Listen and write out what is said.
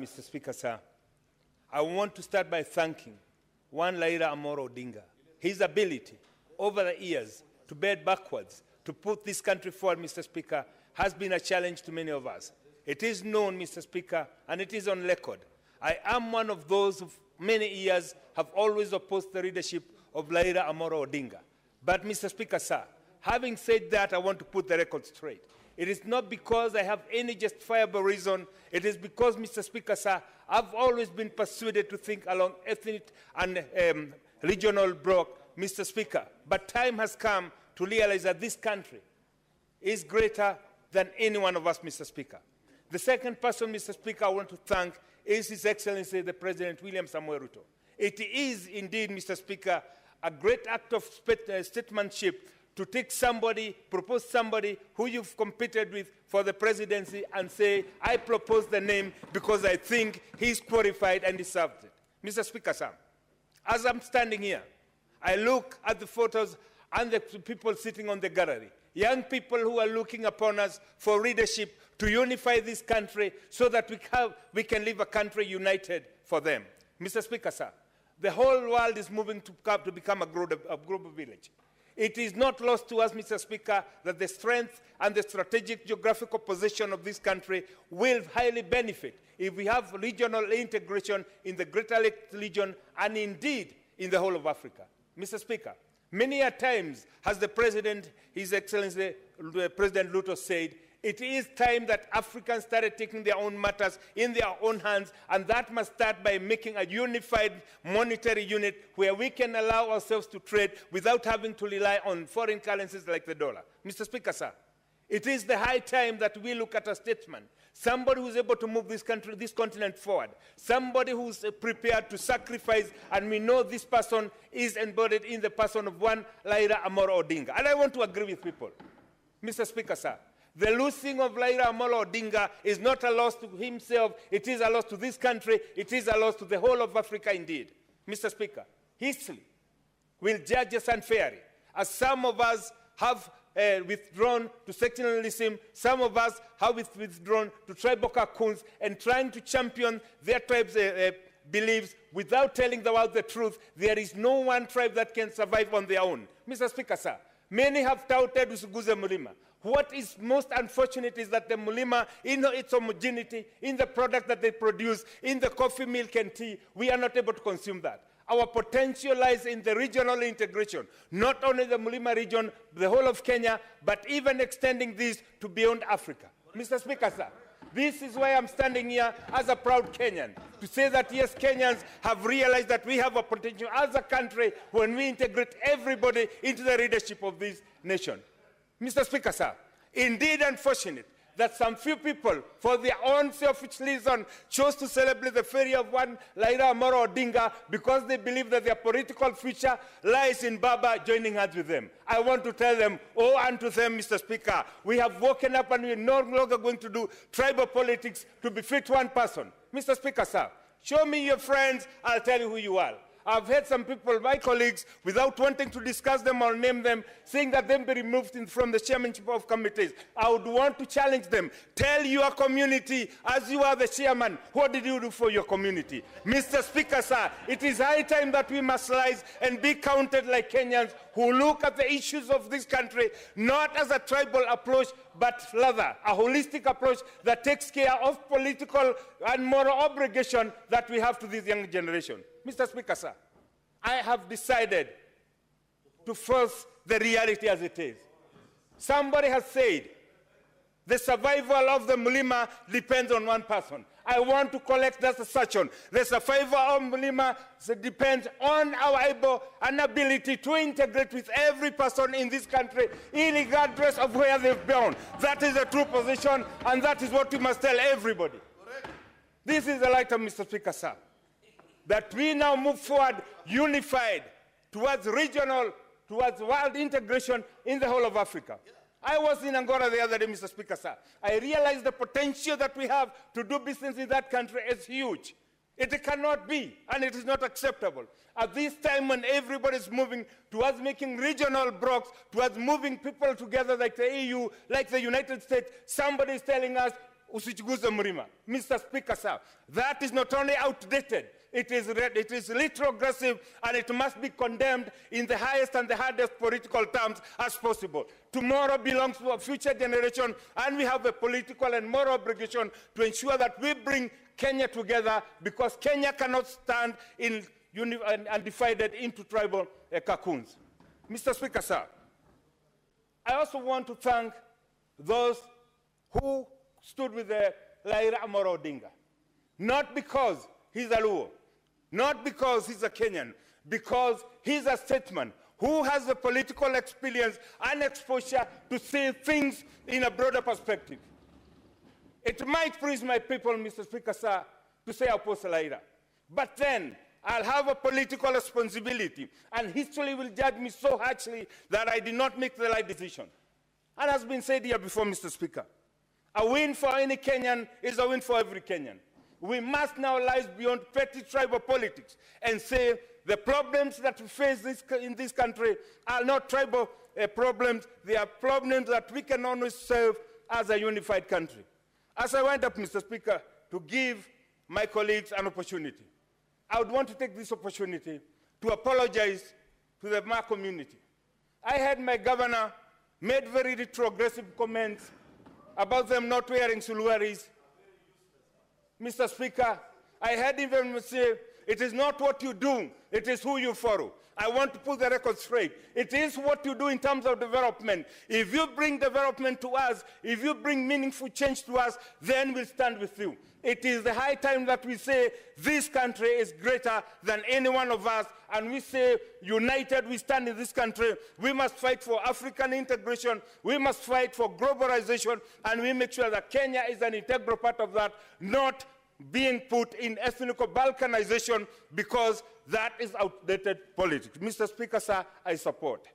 Mr. Speaker, sir, I want to start by thanking one Raila Amolo Odinga. His ability over the years to bend backwards, to put this country forward, Mr. Speaker, has been a challenge to many of us. It is known, Mr. Speaker, and it is on record. I am one of those who, many years, have always opposed the leadership of Raila Amolo Odinga. But, Mr. Speaker, sir, having said that, I want to put the record straight. It is not because I have any justifiable reason. It is because, Mr. Speaker, sir, I've always been persuaded to think along ethnic and regional bloc, Mr. Speaker. But time has come to realize that this country is greater than any one of us, Mr. Speaker. The second person, Mr. Speaker, I want to thank is His Excellency, the President William Samoei Ruto. It is indeed, Mr. Speaker, a great act of statesmanship to take somebody, propose somebody who you've competed with for the presidency and say, I propose the name because I think he's qualified and deserves it. Mr. Speaker, sir, as I'm standing here, I look at the photos and the people sitting on the gallery, young people who are looking upon us for leadership to unify this country so that we can live a country united for them. Mr. Speaker, sir, the whole world is moving to become a global village. It is not lost to us, Mr. Speaker, that the strength and the strategic geographical position of this country will highly benefit if we have regional integration in the Greater Lakes region and indeed in the whole of Africa. Mr. Speaker, many a times has the President, His Excellency President Ruto said, it is time that Africans started taking their own matters in their own hands, and that must start by making a unified monetary unit where we can allow ourselves to trade without having to rely on foreign currencies like the dollar. Mr. Speaker, sir, it is the high time that we look at a statesman, somebody who's able to move this country, this continent forward, somebody who's prepared to sacrifice, and we know this person is embodied in the person of one Raila Amolo Odinga. And I want to agree with people. Mr. Speaker, sir, the losing of Raila Amolo Odinga is not a loss to himself, it is a loss to this country, it is a loss to the whole of Africa indeed. Mr. Speaker, history will judge us unfairly, as some of us have withdrawn to sectionalism, some of us have withdrawn to tribal cocoons and trying to champion their tribe's beliefs without telling the world the truth. There is no one tribe that can survive on their own. Mr. Speaker, sir, many have touted Murima. What is most unfortunate is that the Murima, in its homogeneity, in the product that they produce, in the coffee, milk, and tea, we are not able to consume that. Our potential lies in the regional integration, not only the Murima region, the whole of Kenya, but even extending this to beyond Africa. Mr. Speaker, sir, this is why I'm standing here as a proud Kenyan, to say that yes, Kenyans have realized that we have a potential as a country when we integrate everybody into the leadership of this nation. Mr. Speaker, sir, indeed unfortunate that some few people, for their own selfish reason, chose to celebrate the failure of one Raila Amolo Odinga because they believe that their political future lies in Baba joining hands with them. I want to tell them, oh, unto them, Mr. Speaker, we have woken up and we are no longer going to do tribal politics to befit one person. Mr. Speaker, sir, show me your friends, I'll tell you who you are. I've heard some people, my colleagues, without wanting to discuss them or name them, saying that them be removed from the chairmanship of committees. I would want to challenge them. Tell your community, as you are the chairman, what did you do for your community? Mr. Speaker, sir, it is high time that we must rise and be counted like Kenyans who look at the issues of this country not as a tribal approach, but rather a holistic approach that takes care of political and moral obligation that we have to this young generation. Mr. Speaker, sir, I have decided to face the reality as it is. Somebody has said the survival of the Murima depends on one person. I want to collect that assertion. The survival of Murima depends on our able and ability to integrate with every person in this country, regardless of where they've been. That is the true position, and that is what we must tell everybody. Correct. This is the light of Mr. Speaker, sir, that we now move forward unified towards regional, towards world integration in the whole of Africa. Yeah. I was in Angola the other day, Mr. Speaker, sir. I realized the potential that we have to do business in that country is huge. It cannot be, and it is not acceptable. At this time when everybody is moving towards making regional blocs, towards moving people together like the EU, like the United States, somebody is telling us, usichiguze Murima. Mr. Speaker, sir, that is not only outdated, it is retrogressive, and it must be condemned in the highest and the hardest political terms as possible. Tomorrow belongs to a future generation, and we have a political and moral obligation to ensure that we bring Kenya together, because Kenya cannot stand in and divided into tribal cocoons. Mr. Speaker, sir, I also want to thank those who stood with Raila Amolo Odinga, not because he's a Luo, not because he's a Kenyan, because he's a statesman who has the political experience and exposure to see things in a broader perspective. It might please my people, Mr. Speaker, sir, to say I oppose Raila, but then I'll have a political responsibility, and history will judge me so harshly that I did not make the right decision. And as has been said here before, Mr. Speaker, a win for any Kenyan is a win for every Kenyan. We must now rise beyond petty tribal politics and say the problems that we face in this country are not tribal problems. They are problems that we can only solve as a unified country. As I wind up, Mr. Speaker, to give my colleagues an opportunity, I would want to take this opportunity to apologize to the Ma community. I had my governor made very retrogressive comments about them not wearing suluaris. Mr. Speaker, I heard him say, it is not what you do, it is who you follow. I want to put the record straight. It is what you do in terms of development. If you bring development to us, if you bring meaningful change to us, then we'll stand with you. It is the high time that we say this country is greater than any one of us, and we say united we stand in this country. We must fight for African integration, we must fight for globalization, and we make sure that Kenya is an integral part of that, not being put in ethnic balkanization, because that is outdated politics. Mr. Speaker, sir, I support.